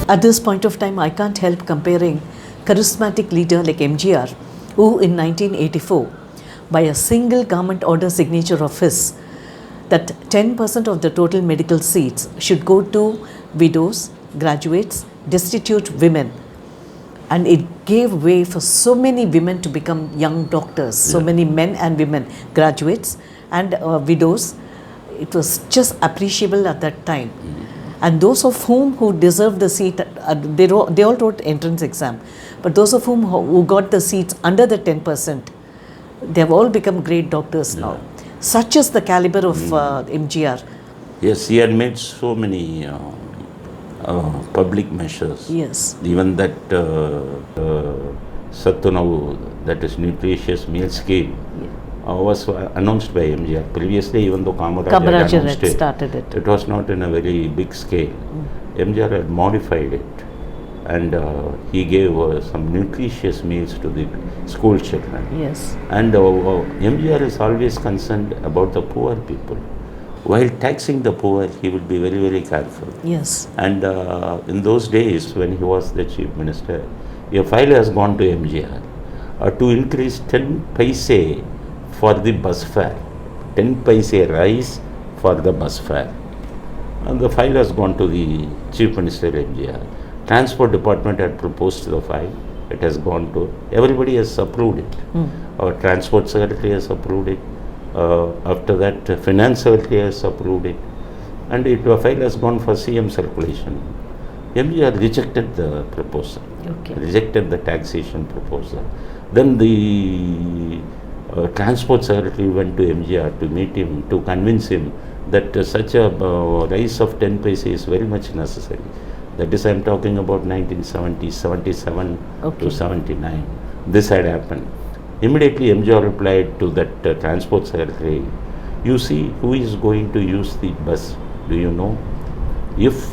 At this point of time, I can't help comparing charismatic leader like MGR, who in 1984, by a single government order signature of his, that 10% of the total medical seats should go to widows, graduates, destitute women. And it gave way for so many women to become young doctors, so many men and women, graduates and widows. It was just appreciable at that time. And those of whom who deserved the seat, they all wrote entrance exam. But those of whom who got the seats under the 10%, they have all become great doctors now. Such is the caliber of MGR. Yes, he had made so many public measures. Yes. Even that Sattunavu, that is nutritious meal scheme, was announced by MGR. Previously, even though Kamaraj had started it. It was not in a very big scale. MGR had modified it, and he gave some nutritious meals to the school children. Yes. And MGR is always concerned about the poor people. While taxing the poor, he would be very, very careful. Yes. And in those days, when he was the chief minister, a file has gone to MGR to increase 10 paise for the bus fare. 10 paise rise for the bus fare. And the file has gone to the chief minister MGR. Transport department had proposed the file. It has gone to, everybody has approved it. Our transport secretary has approved it. After that, finance secretary has approved it. And the file has gone for CM circulation. MGR rejected the proposal, rejected the taxation proposal. Then the transport secretary went to MGR to meet him, to convince him that such a rise of 10 paise is very much necessary. That is, I am talking about 1970, 77 to 79. This had happened. Immediately MGR replied to that transport secretary, you see who is going to use the bus, do you know? If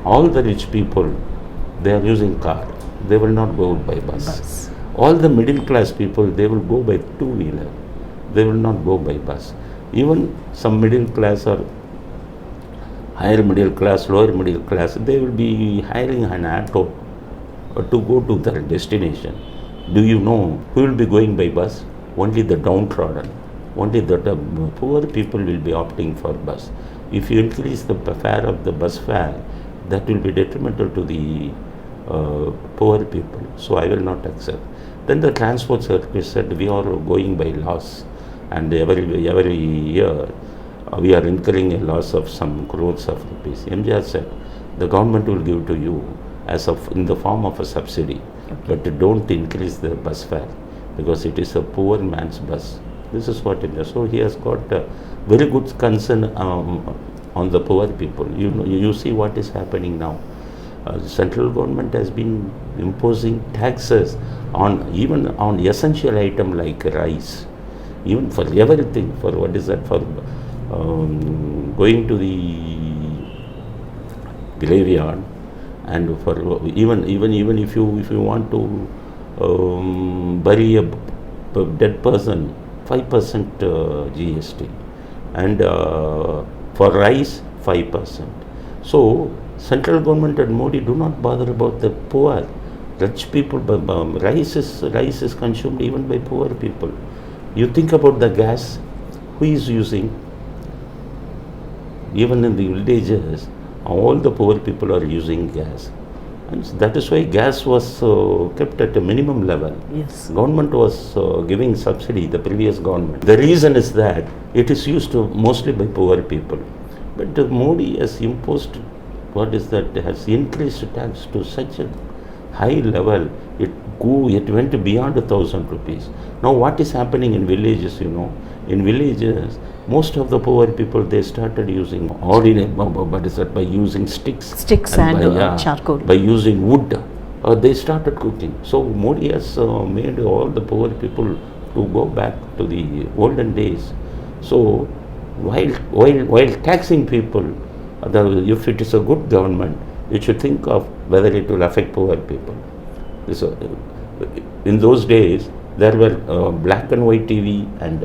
all the rich people, they are using car, they will not go by bus. All the middle class people, they will go by two-wheeler, they will not go by bus. Even some middle class or higher middle class, lower middle class, they will be hiring an auto to go to their destination. Do you know who will be going by bus? Only the downtrodden. Only the poor people will be opting for bus. If you increase the fare of the bus fare, that will be detrimental to the poor people. So I will not accept. Then the transport secretary said, we are going by loss, and every year we are incurring a loss of some crores of rupees. MGR said, the government will give to you as of in the form of a subsidy, but don't increase the bus fare because it is a poor man's bus. This is what it is. So he has got a very good concern on the poor people. You see what is happening now. The central government has been imposing taxes on even on essential item like rice, even for everything. For what is that? For going to the graveyard, and for even if you want to bury a dead person, 5% GST, and for rice 5%. So central government and Modi do not bother about the poor. Rich people, rice is consumed even by poor people. You think about the gas, who is using? Even in the villages, all the poor people are using gas. And that is why gas was kept at a minimum level. Yes. Government was giving subsidy, the previous government. The reason is that it is used mostly by poor people. But Modi has imposed, has increased tax to such a high level, it went beyond 1,000 rupees. Now what is happening in villages, in villages, most of the poor people, they started using by using sticks and charcoal. By using wood, they started cooking. So Modi has made all the poor people to go back to the olden days. So while taxing people, if it is a good government, it should think of whether it will affect poor people. In those days, there were black and white TV and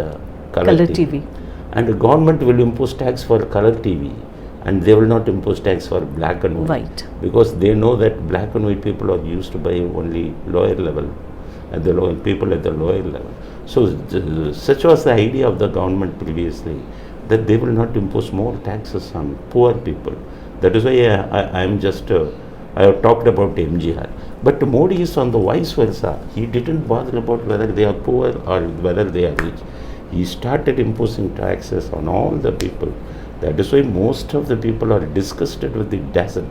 color TV. And the government will impose tax for color TV and they will not impose tax for black and white. Right. Because they know that black and white people are used to buy only lower level, at the lower people at the lower level. So such was the idea of the government previously, that they will not impose more taxes on poor people. That is why I am just I have talked about MGR. But Modi is on the vice versa. He didn't bother about whether they are poor or whether they are rich. He started imposing taxes on all the people. That is why most of the people are disgusted with the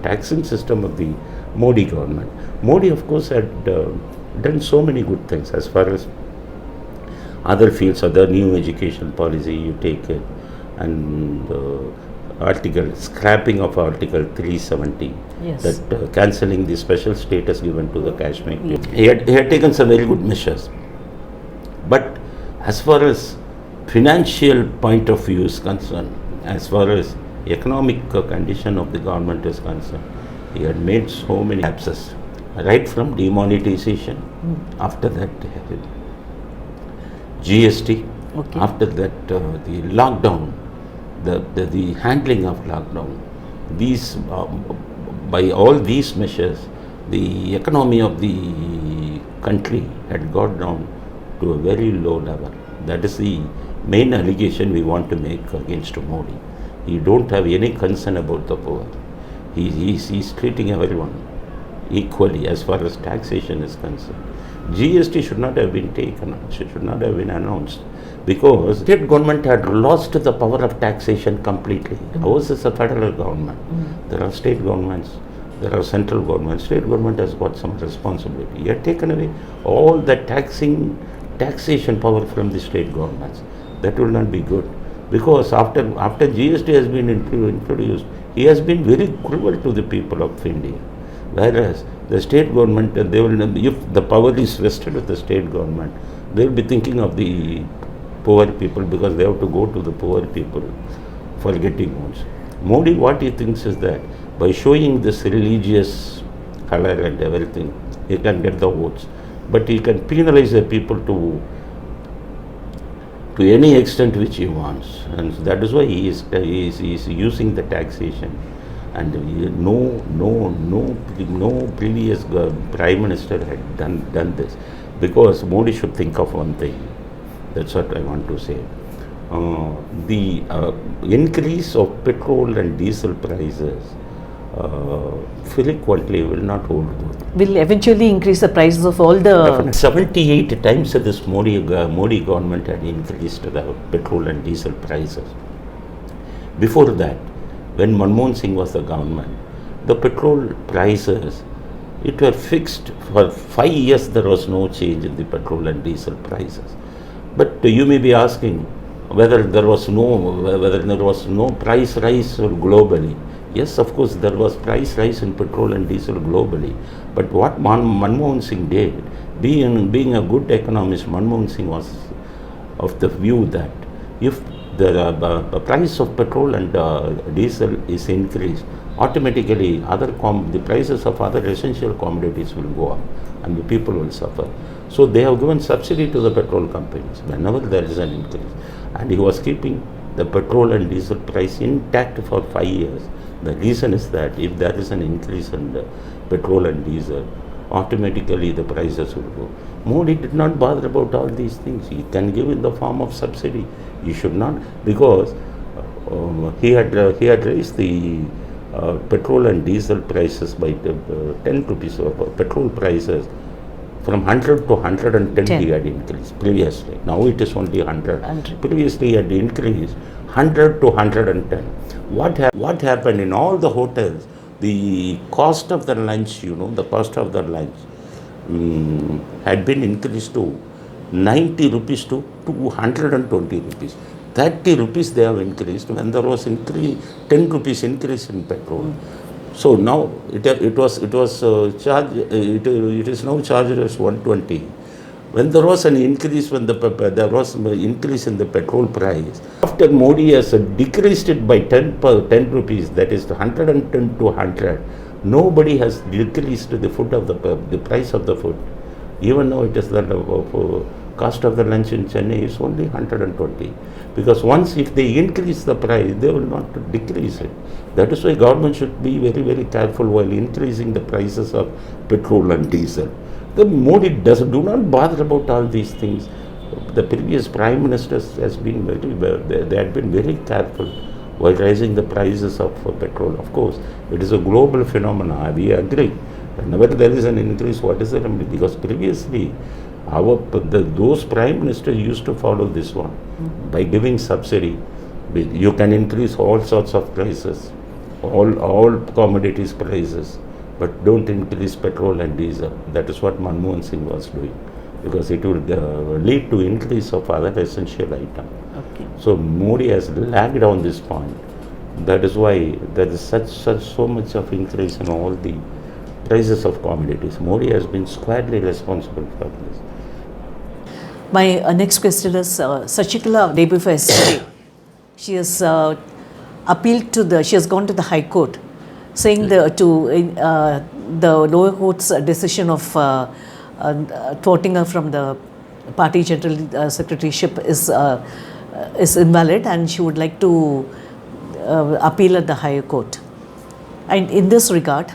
taxing system of the Modi government. Modi, of course, had done so many good things as far as other fields, other new education policy, you take it, and scrapping of Article 370, Yes. that cancelling the special status given to the Kashmir people. He had taken some very good measures. But as far as financial point of view is concerned, as far as economic condition of the government is concerned, he had made so many lapses, right from demonetization, after that GST, Okay. after that the lockdown, the handling of lockdown. These by all these measures, the economy of the country had got down to a very low level. That is the main allegation we want to make against Modi. He don't have any concern about the poor. He's treating everyone equally as far as taxation is concerned. GST should not have been taken, should not have been announced, because state government had lost the power of taxation completely. Ours is a federal government. There are state governments, there are central governments. State government has got some responsibility. He had taken away all the taxation power from the state governments. That will not be good, because after GST has been introduced, he has been very cruel to the people of India. Whereas the state government, they will, if the power is vested with the state government, they will be thinking of the poor people, because they have to go to the poor people for getting votes. Modi, what he thinks is that by showing this religious color and everything, he can get the votes. But he can penalize the people to any extent which he wants. And that is why he is using the taxation. And no previous prime minister had done this, because Modi should think of one thing. That's what I want to say. The increase of petrol and diesel prices frequently will not hold good. Will eventually increase the prices of all the... Definitely. 78 times this Modi government had increased the petrol and diesel prices. Before that, when Manmohan Singh was the government, the petrol prices, it were fixed for 5 years. There was no change in the petrol and diesel prices. But you may be asking whether there was no price rise globally. Yes, of course, there was price rise in petrol and diesel globally. But what Manmohan Singh did, being a good economist, Manmohan Singh was of the view that if the price of petrol and diesel is increased, automatically the prices of other essential commodities will go up and the people will suffer. So they have given subsidy to the petrol companies whenever there is an increase. And he was keeping the petrol and diesel price intact for 5 years. The reason is that if there is an increase in the petrol and diesel, automatically the prices will go. Modi did not bother about all these things. He can give in the form of subsidy. He should not, because he had raised the petrol and diesel prices by 10 rupees. Petrol prices from 100 to 110 he had increased previously. Now it is only 100. Previously he had increased 100 to 110. What happened in all the hotels? The cost of the lunch, had been increased to 90 rupees to 220 rupees. 30 rupees they have increased when there was 10 rupees increase in petrol. So now it is now charged as 120. When there was an increase, there was an increase in the petrol price, after Modi has decreased it by 10 rupees, that is 110 to 100, nobody has decreased the price of the food. Even now it is that Cost of the lunch in Chennai is only 120. Because once if they increase the price, they will not decrease it. That is why government should be very, very careful while increasing the prices of petrol and diesel. The Modi do not bother about all these things. The previous prime ministers has been they had been very careful while raising the prices of petrol. Of course, it is a global phenomenon. We agree. Whenever there is an increase, what is the remedy? Because previously, those prime ministers used to follow this one. By giving subsidy, you can increase all sorts of prices, all commodities prices, but don't increase petrol and diesel. That is what Manmohan Singh was doing, because it would lead to increase of other essential items. Okay. So Modi has lagged on this point. That is why there is so much of increase in all the prices of commodities. Modi has been squarely responsible for this. My next question is Sachikala, day before yesterday, she has she has gone to the High Court, saying the lower court's decision of thwarting her from the party general secretaryship is invalid, and she would like to appeal at the higher court. And in this regard,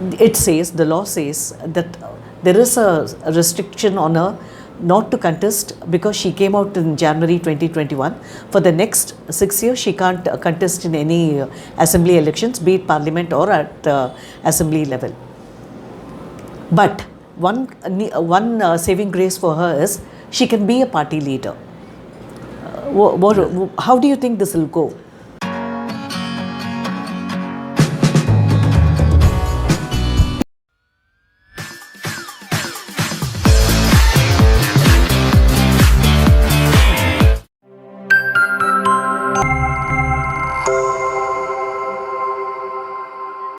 the law says that there is a restriction on her not to contest, because she came out in January 2021. For the next 6 years, she can't contest in any assembly elections, be it parliament or at assembly level. But one saving grace for her is she can be a party leader. How do you think this will go?